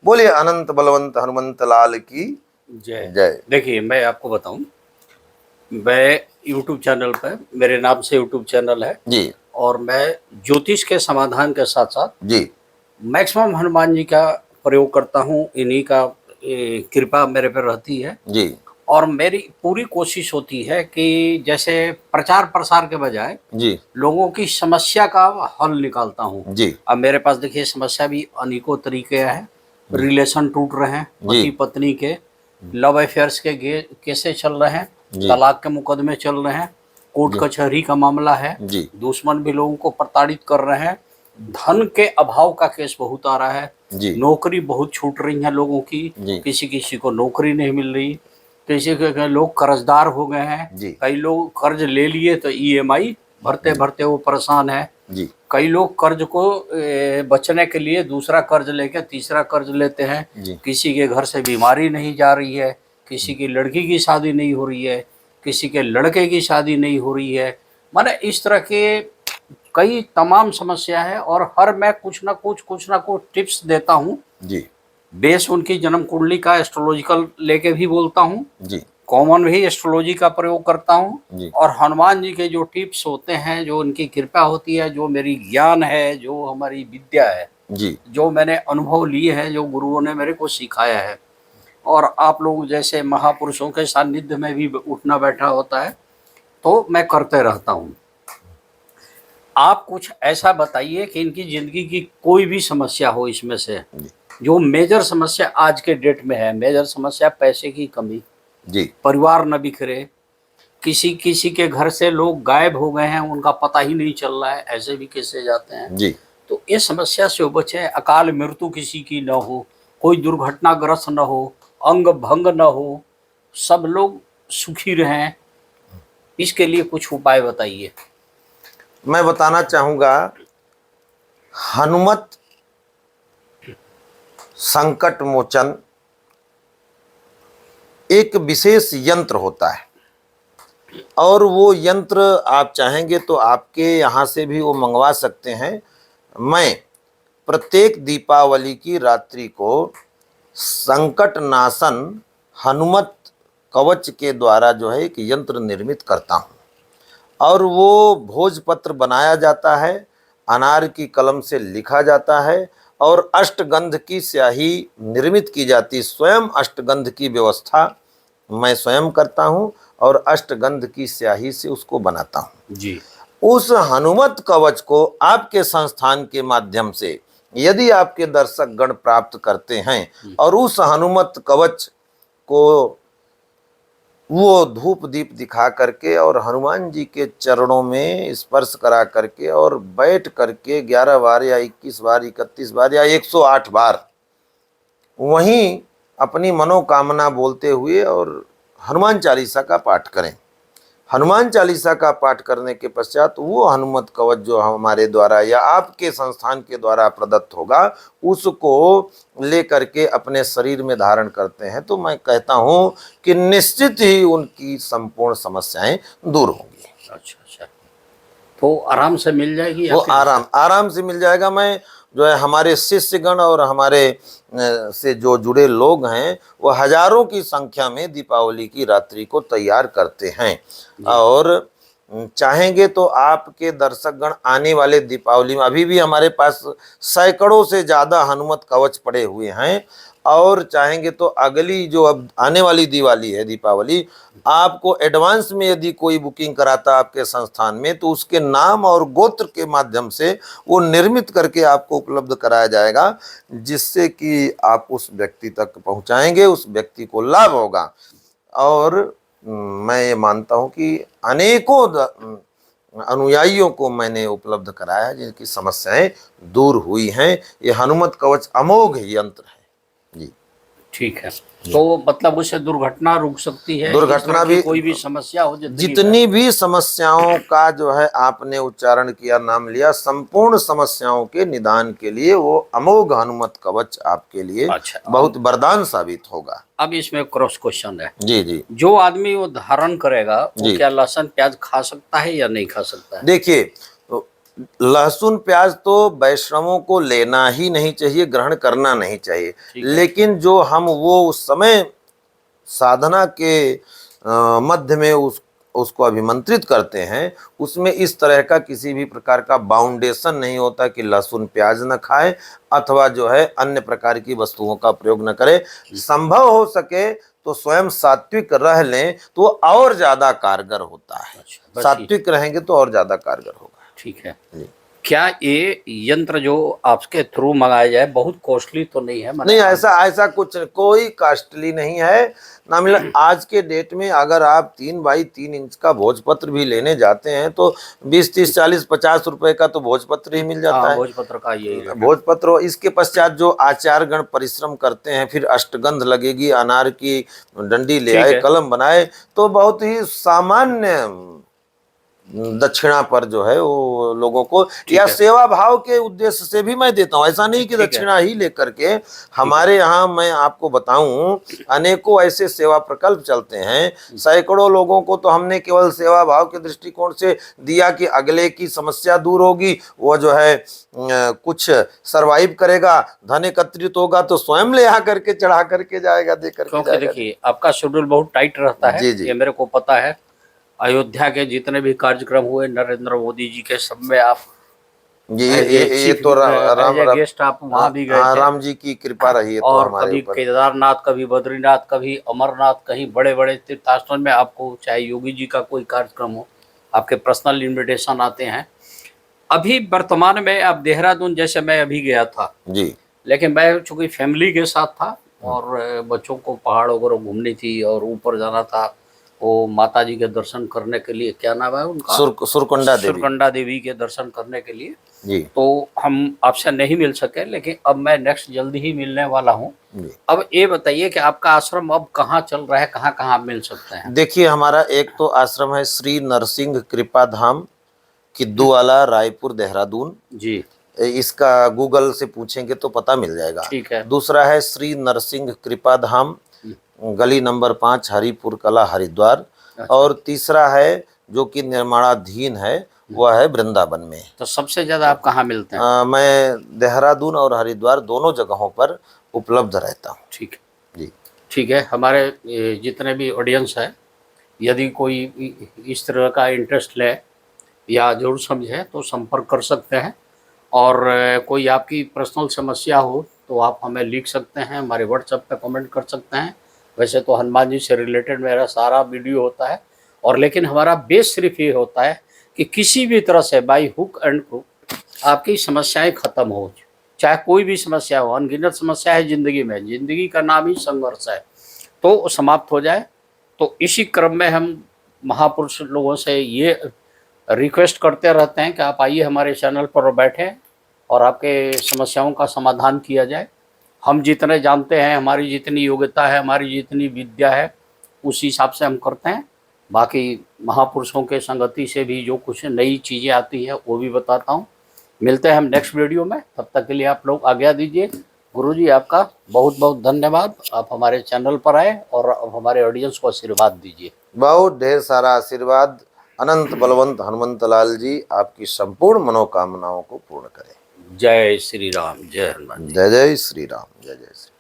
बोलिए अनंत बलवंत हनुमंत लाल की जय। जय। देखिए, मैं आपको बताऊं, मैं यूट्यूब चैनल पर, मेरे नाम से यूट्यूब चैनल है जी और मैं ज्योतिष के समाधान के साथ साथ जी मैक्सिमम हनुमान जी का प्रयोग करता हूं। इन्हीं का कृपा मेरे पर रहती है जी और मेरी पूरी कोशिश होती है कि जैसे प्रचार प्रसार के बजाय जी लोगों की समस्या का हल निकालता हूं। जी अब मेरे पास देखिए समस्या भी अनेकों तरीके हैं। जी रिलेशन टूट रहे हैं, जी पति पत्नी के लव अफेयर्स के केसेस चल रहे हैं, जी तलाक के मुकदमे चल रहे हैं, कोर्ट जी कचहरी का मामला है, जी दुश्मन भी लोगों को प्रताड़ित कर रहे हैं, धन के अभाव का केस बहुत आ रहा है, जी नौकरी बहुत छूट रही है लोगों की, जी किसी किसी को नौकरी नहीं मिल रही, किसी के लोग कर्जदार हो गए हैं, जी कई लोग कर्ज ले लिए तो ईएमआई भरते भरते वो परेशान है, जी कई लोग कर्ज को बचने के लिए दूसरा कर्ज लेके तीसरा कर्ज लेते हैं, जी किसी के घर से बीमारी नहीं जा रही है, किसी की लड़की की शादी नहीं हो रही है, किसी के लड़के की शादी नहीं हो रही है। माने इस तरह के कई तमाम समस्या है और हर मैं कुछ ना कुछ टिप्स देता हूँ। जी बेस उनकी जन्म कुंडली का एस्ट्रोलॉजिकल लेके भी बोलता हूँ, जी कॉमन भी एस्ट्रोलॉजी का प्रयोग करता हूँ जी और हनुमान जी के जो टिप्स होते हैं, जो उनकी कृपा होती है, जो मेरी ज्ञान है, जो हमारी विद्या है, जी जो मैंने अनुभव लिए हैं, जो गुरुओं ने मेरे को सिखाया है और आप लोग जैसे महापुरुषों के सानिध्य में भी उठना बैठा होता है तो मैं करते रहता हूँ। आप कुछ ऐसा बताइए कि इनकी ज़िंदगी की कोई भी समस्या हो इसमें से, जो मेजर समस्या आज के डेट में है। मेजर समस्या पैसे की कमी, जी परिवार न बिखरे, किसी किसी के घर से लोग गायब हो गए हैं, उनका पता ही नहीं चल रहा है, ऐसे भी कैसे जाते हैं। जी तो इस समस्या से बचें, अकाल मृत्यु किसी की न हो, कोई दुर्घटनाग्रस्त न हो, अंग भंग न हो, सब लोग सुखी रहें, इसके लिए कुछ उपाय बताइए। मैं बताना चाहूँगा, हनुमत संकट मोचन एक विशेष यंत्र होता है और वो यंत्र आप चाहेंगे तो आपके यहाँ से भी वो मंगवा सकते हैं। मैं प्रत्येक दीपावली की रात्रि को संकट नाशन हनुमत कवच के द्वारा जो है एक यंत्र निर्मित करता हूँ और वो भोजपत्र बनाया जाता है, अनार की कलम से लिखा जाता है और अष्टगंध की स्याही निर्मित की जाती। स्वयं अष्टगंध की व्यवस्था मैं स्वयं करता हूँ और अष्टगंध की स्याही से उसको बनाता हूँ जी। उस हनुमत कवच को आपके संस्थान के माध्यम से यदि आपके दर्शक गण प्राप्त करते हैं और उस हनुमत कवच को वो धूप दीप दिखा करके और हनुमान जी के चरणों में स्पर्श करा करके और बैठ करके 11 बार या 21 बार 31 बार या 108 बार वहीं अपनी मनोकामना बोलते हुए और हनुमान चालीसा का पाठ करें। हनुमान चालीसा का पाठ करने के पश्चात वो हनुमत कवच जो हमारे द्वारा या आपके संस्थान के द्वारा प्रदत्त होगा उसको ले करके अपने शरीर में धारण करते हैं तो मैं कहता हूँ कि निश्चित ही उनकी संपूर्ण समस्याएं दूर होंगी। अच्छा अच्छा, तो आराम से मिल जाएगी? वो आराम से मिल जाएगा। मैं जो है हमारे शिष्यगण और हमारे से जो जुड़े लोग हैं वो हजारों की संख्या में दीपावली की रात्रि को तैयार करते हैं और चाहेंगे तो आपके दर्शकगण आने वाले दीपावली में अभी भी हमारे पास सैकड़ों से ज़्यादा हनुमत कवच पड़े हुए हैं और चाहेंगे तो अगली जो अब आने वाली दिवाली है दीपावली, आपको एडवांस में यदि कोई बुकिंग कराता आपके संस्थान में तो उसके नाम और गोत्र के माध्यम से वो निर्मित करके आपको उपलब्ध कराया जाएगा जिससे कि आप उस व्यक्ति तक पहुंचाएंगे, उस व्यक्ति को लाभ होगा। और मैं ये मानता हूं कि अनेकों अनुयायियों को मैंने उपलब्ध कराया जिनकी समस्याएं दूर हुई हैं। ये हनुमत कवच अमोघ यंत्र है जी। ठीक है, तो मतलब उससे दुर्घटना रुक सकती है, दुर्घटना भी, कोई भी समस्या हो जितनी भी समस्याओं का जो है आपने उच्चारण किया, नाम लिया, संपूर्ण समस्याओं के निदान के लिए वो अमोघ हनुमत कवच आपके लिए बहुत वरदान साबित होगा। अब इसमें क्रॉस क्वेश्चन है जी जी, जो आदमी वो धारण करेगा वो क्या लहसुन प्याज खा सकता है या नहीं खा सकता है? देखिए, लहसुन प्याज तो वैष्णवों को लेना ही नहीं चाहिए, ग्रहण करना नहीं चाहिए। ठीक है। लेकिन जो हम वो उस समय साधना के मध्य में उसको अभिमंत्रित करते हैं, उसमें इस तरह का किसी भी प्रकार का बाउंडेशन नहीं होता कि लहसुन प्याज न खाएं अथवा जो है अन्य प्रकार की वस्तुओं का प्रयोग न करें। संभव हो सके तो स्वयं सात्विक रह लें तो वो और ज्यादा कारगर होता है। अच्छा, बस सात्विक रहेंगे तो और ज्यादा कारगर होगा। ठीक है। जी। क्या ये यंत्र जो आपके थ्रू मंगाया जाए बहुत कॉस्टली तो नहीं है? नहीं, ऐसा कुछ कोई कॉस्टली नहीं है ना मिला। आज के डेट में अगर आप 3x3 इंच का भोजपत्र भी लेने जाते हैं तो 20, 30, 40, 50 रुपए का तो भोजपत्र ही मिल जाता है। भोजपत्र का यही रेट है। भोजपत्र। इसके पश्चात जो आचार्यगण परिश्रम करते हैं, फिर अष्टगंध लगेगी, अनार की डंडी ले ठीक आए, है। कलम बनाए, तो बहुत ही सामान्य दक्षिणा पर जो है वो लोगों को, या है। सेवा भाव के उद्देश्य से भी मैं देता हूँ। ऐसा नहीं कि ठीक है। दक्षिणा ही लेकर के। हमारे यहाँ मैं आपको बताऊं अनेकों ऐसे सेवा प्रकल्प चलते हैं। सैकड़ों लोगों को तो हमने केवल सेवा भाव के दृष्टिकोण से दिया कि अगले की समस्या दूर होगी, वो जो है कुछ सरवाइव करेगा, धन एकत्रित होगा तो स्वयं ले आ करके चढ़ा करके जाएगा, दे करके क्योंकि जाएगा। देखिए आपका शेड्यूल बहुत टाइट रहता है। जी, जी। ये मेरे को पता है। अयोध्या के जितने भी कार्यक्रम हुए नरेंद्र मोदी जी के, सब में आप ये तो राम गेस्ट आप वहां भी गए हाँ, थे। राम जी की कृपा रही है तो और हमारे कभी ऊपर। केदारनाथ, कभी बद्रीनाथ, कभी अमरनाथ, कहीं बड़े बड़े तीर्थस्थान में आपको चाहे योगी जी का कोई कार्यक्रम हो, आपके पर्सनल इनविटेशन आते हैं। अभी वर्तमान में आप देहरादून, जैसे मैं अभी गया था जी। लेकिन मैं चूंकि फैमिली के साथ था और बच्चों को पहाड़ वगैरह घूमनी थी और ऊपर जाना था वो माता जी के दर्शन करने के लिए, क्या नाम है उनका, सुरकुंडा देवी। सुरकंडा देवी के दर्शन करने के लिए। जी। तो हम आपसे नहीं मिल सके, लेकिन अब मैं नेक्स्ट जल्दी ही मिलने वाला हूँ। जी। अब ये बताइए कि आपका आश्रम अब कहाँ चल रहा है, कहाँ कहाँ मिल सकते हैं? देखिए, हमारा एक तो आश्रम है श्री नरसिंह कृपा धाम, किद्दूवाला, रायपुर, देहरादून। जी। इसका गूगल से पूछेंगे तो पता मिल जाएगा। ठीक है। दूसरा है श्री नरसिंह कृपा धाम, गली नंबर 5, हरिपुर कला, हरिद्वार। और तीसरा है जो कि निर्माणाधीन है, वह है वृंदावन में। तो सबसे ज्यादा आप कहाँ मिलते हैं? मैं देहरादून और हरिद्वार दोनों जगहों पर उपलब्ध रहता हूँ। ठीक है जी। ठीक है। हमारे जितने भी ऑडियंस है, यदि कोई इस तरह का इंटरेस्ट ले या जरूर समझे तो संपर्क कर सकते हैं। और कोई आपकी पर्सनल समस्या हो तो आप हमें लिख सकते हैं, हमारे व्हाट्सएप पे कमेंट कर सकते हैं। वैसे तो हनुमान जी से रिलेटेड मेरा सारा वीडियो होता है, और लेकिन हमारा बेस सिर्फ ये होता है कि किसी भी तरह से बाई हुक एंड क्रूक आपकी समस्याएं खत्म हो। चाहे कोई भी समस्या हो, अनगिनत समस्या है ज़िंदगी में, ज़िंदगी का नाम ही संघर्ष है, तो समाप्त हो जाए। तो इसी क्रम में हम महापुरुष लोगों से ये रिक्वेस्ट करते रहते हैं कि आप आइए हमारे चैनल पर बैठें और आपके समस्याओं का समाधान किया जाए। हम जितने जानते हैं, हमारी जितनी योग्यता है, हमारी जितनी विद्या है, उस हिसाब से हम करते हैं। बाकी महापुरुषों के संगति से भी जो कुछ नई चीज़ें आती है वो भी बताता हूँ। मिलते हैं हम नेक्स्ट वीडियो में, तब तक के लिए आप लोग आज्ञा दीजिए। गुरुजी आपका बहुत बहुत धन्यवाद, आप हमारे चैनल पर आए और हमारे ऑडियंस को आशीर्वाद दीजिए। बहुत ढेर सारा आशीर्वाद। अनंत बलवंत हनुमंत लाल जी आपकी संपूर्ण मनोकामनाओं को पूर्ण करें। जय श्री राम, जय हनुमान। जय जय श्री राम, जय जय श्री।